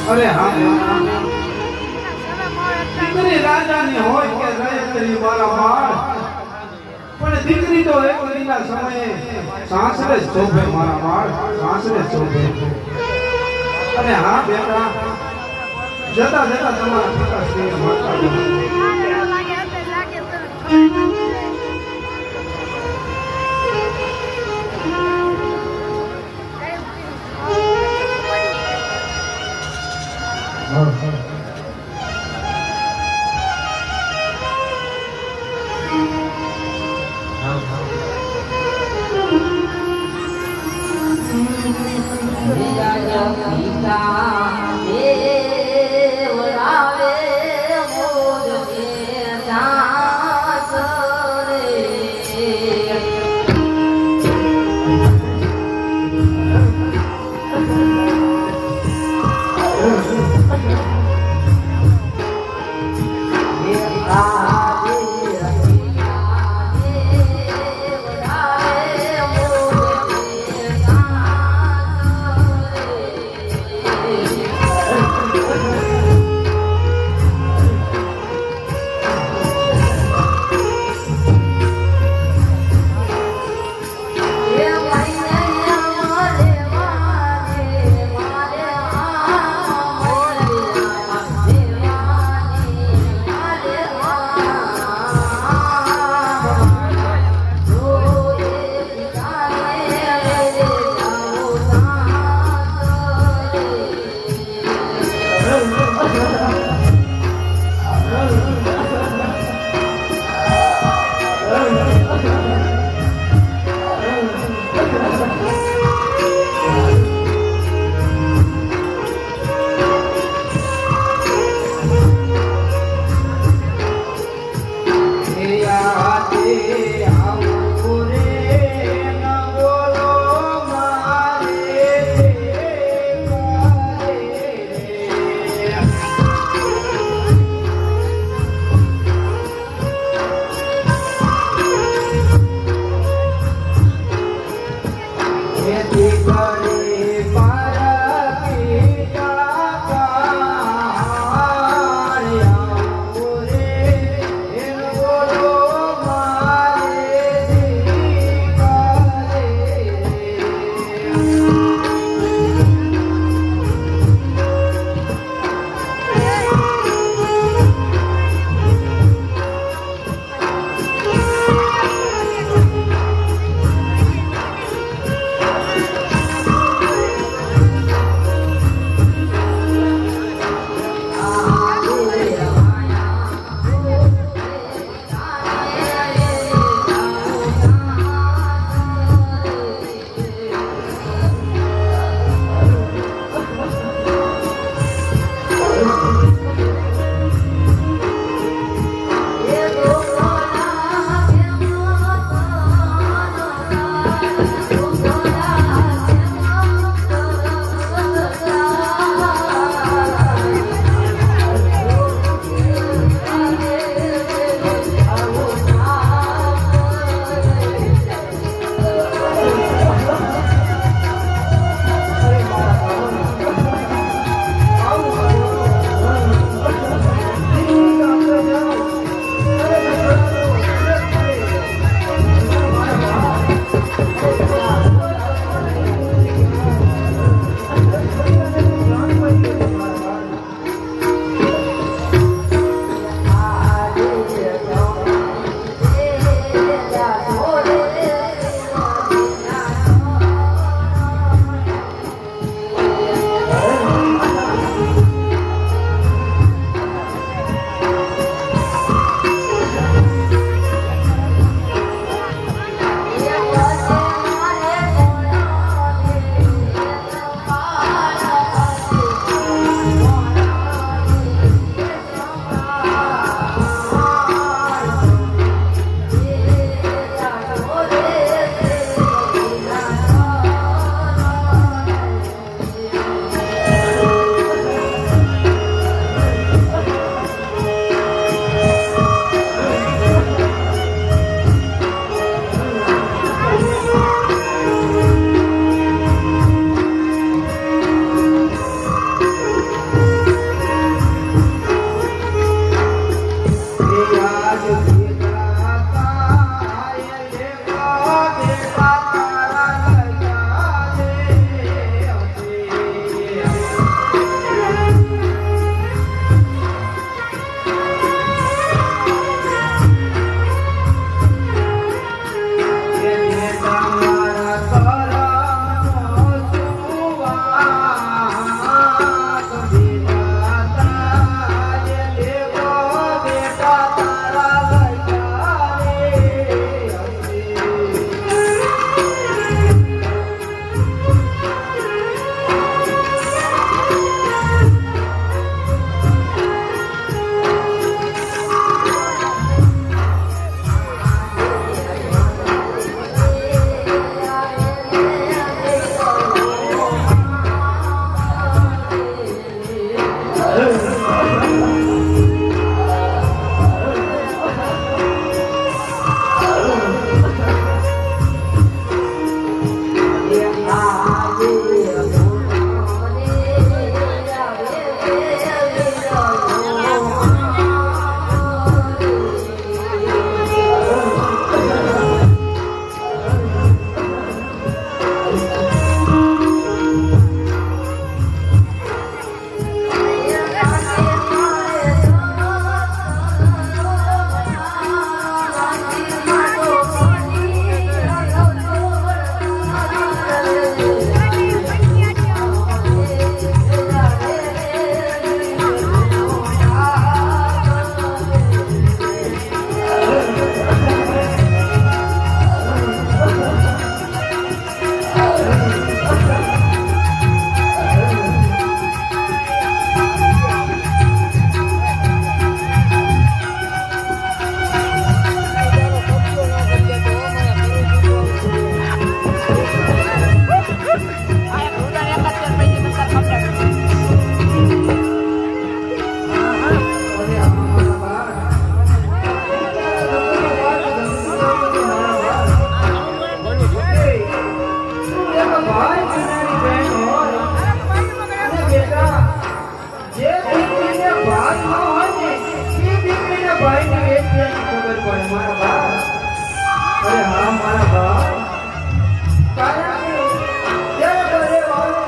અરે હા દીકરી રાજાની હોય કે રયતરી મારા માળ પણ દીકરી તો એક દીના સમયે સાસરે શોભે મારા માળ સાસરે શોભે અને હા બેટા જતા જતા તમારા પિતાશ્રીને મળતા મારા બા. અરે હા મારા બા. કારણ કે જ્યારે ઘરે હોય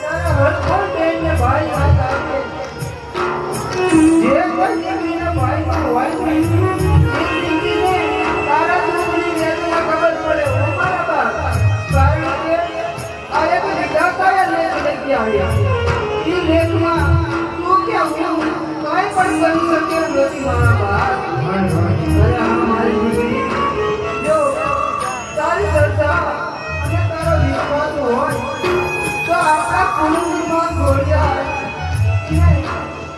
ત્યારે હરખોળ બેનને ભાઈ વાત આવે. જે કોઈ દીકરીના ભાઈમાં હોય ને, એ દીકરીને તારા દુઃખની વેદના ખબર પડે હો મારા બા. કારણ કે આ એક વિધાતાએ લેખ લખી આવ્યા. એ લેખમાં તું કે હું કંઈ પણ કરી શકે એમ નથી મારા બા. અરે હા મારી દીકરી, જો તારી શ્રદ્ધા અને તારો વિશ્વાસ હોય તો આપણા કુટુંબમાં જોડ્યા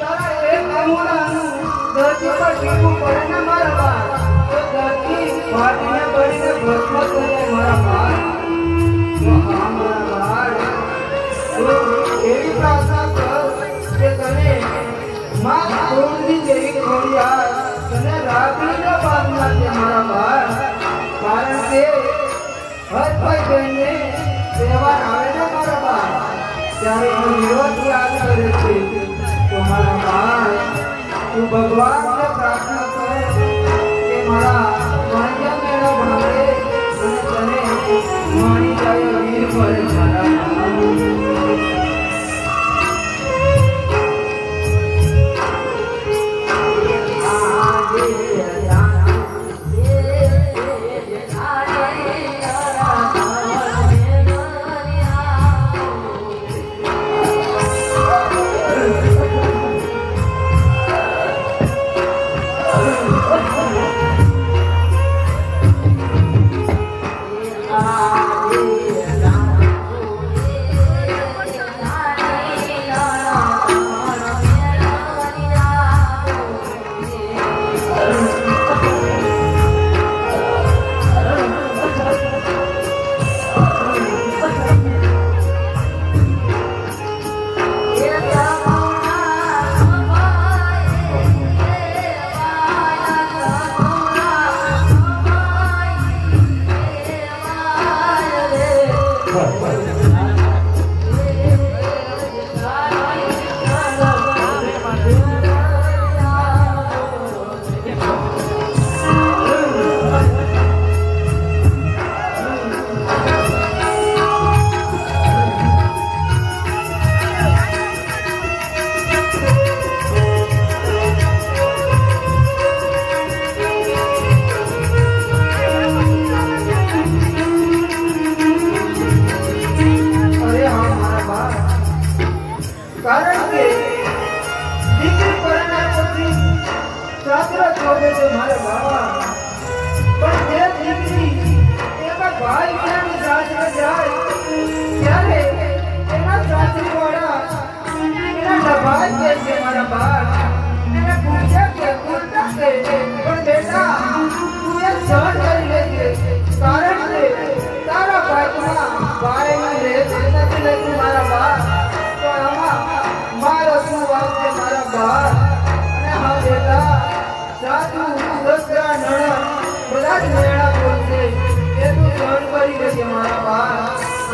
તારા એક અમૂલાનું ધરતી પર ટીપું પડે ને મારા બા, તો ધરતી ફાટીને બળીને ભસ્મ થઈ જાય મારા બા. તો હા મારા બા, તું એવી પ્રાર્થના કર કે તને માં સોમની જેવી ખોડિયાર તને રાખડીનો બાદ મળશે મારા બા. કારણ કે હર કોઈ બહેનને તહેવાર આવે ને મારા બા, ત્યારે હું વિરોધ યાદ કરે છે. તો મારા બા, તું ભગવાનને પ્રાર્થના કર કે મારા વાંજા મેળા ભાવે અને તને માણી જાય વીર મળે મારા બા. કારણ કે દીકરી પરણ્યા પછી સાસરા શોભે છે મારા બાવા, પણ જે દીકરી એના ભાઈ વિનાની સાસરે જાય ત્યારે એના સાસરીવાળા એના ડભાઈ કહે છે મારા બા. એને પૂછ્યા કે પૂછતા કે પણ બેટા તું એ સહન કરી લેજે, કારણ કે તારા ભાઈમાં ભાઈની રેત નથી લેતું મારા બા. તો આમાં મારો શું વાંક છે મારા બા. અને હા બેટા, સાધુ સસરા નણંદ બધા જ મેળા બોલશે એ તું સહન કરી લેજે મારા બા.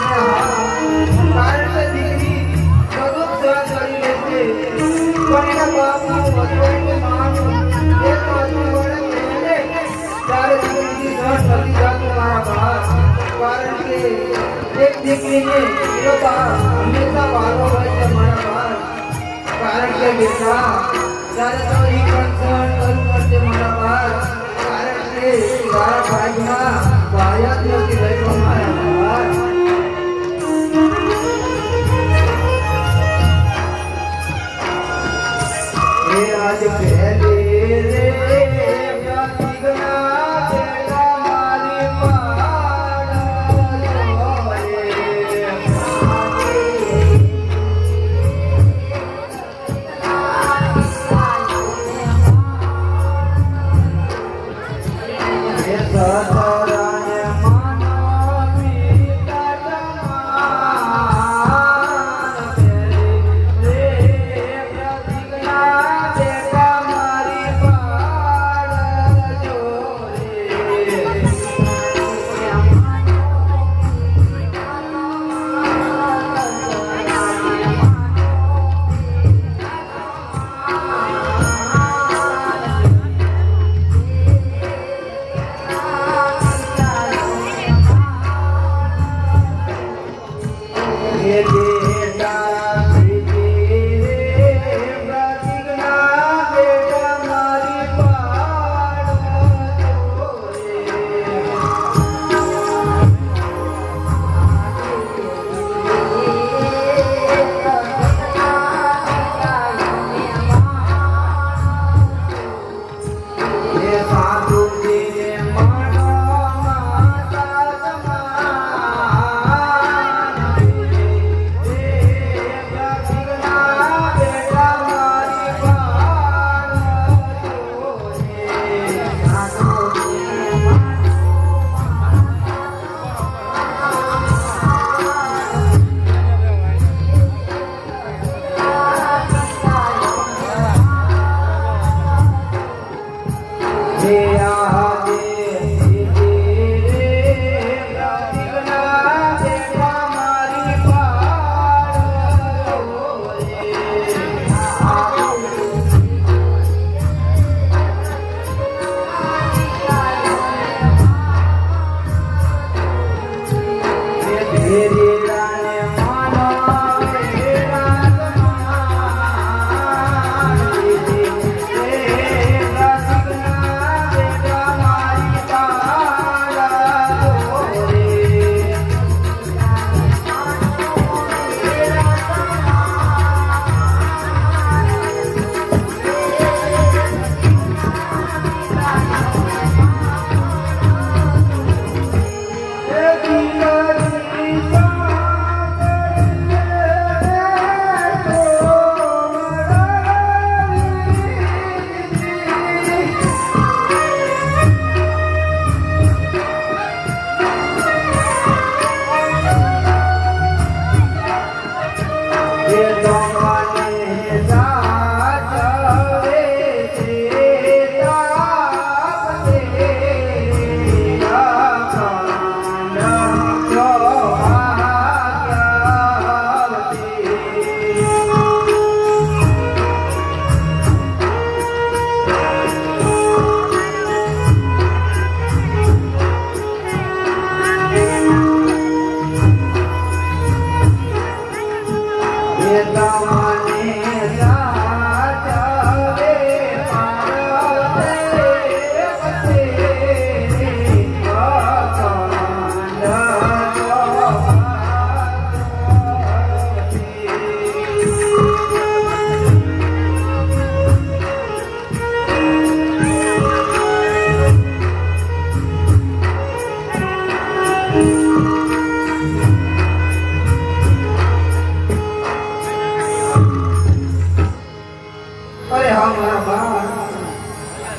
અને હા, કારણ કે દીકરી બધું સહન કરી લેશે, પણ એના બાપનું વસવાઈને માનું એક વસ્તુ વડે કહેને ત્યારે દીકરીથી સહન નથી થતું મારા બા. કારણ કે એક દીકરીને એનો બા હંમેશા વારો હોય છે મારા બા. કારણ કે બેટા ત્યારે તો એ પણ સહન કરવું પડશે મારા બા. કારણ કે તારા ભાગમાં ભાઈ જ નથી રહ્યો મારા બા. એ આજ પહેલી રે સતરાય માનવી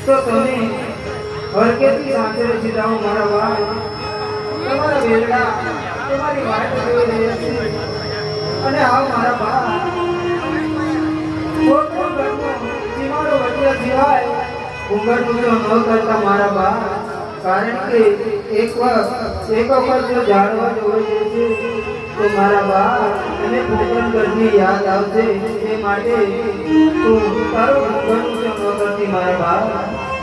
તો તમે હરકેથી સાંકળે સીધાઓ મારા બા તમારા વેરડા તમારી વાટ જોઈ રહ્યા છે અને આવ મારા બા કોઈ ઘરનો સીમાડો વચ્ચે સિવાય ઉંગર મુજો ન કરતા મારા બા કારણ કે એક વખત જો જાણવા જોઈ છે તો મારા બા અને પોતાના ઘરની યાદ આવશે એ માટે તું તારો ઘરનું ન કરતી મારા બા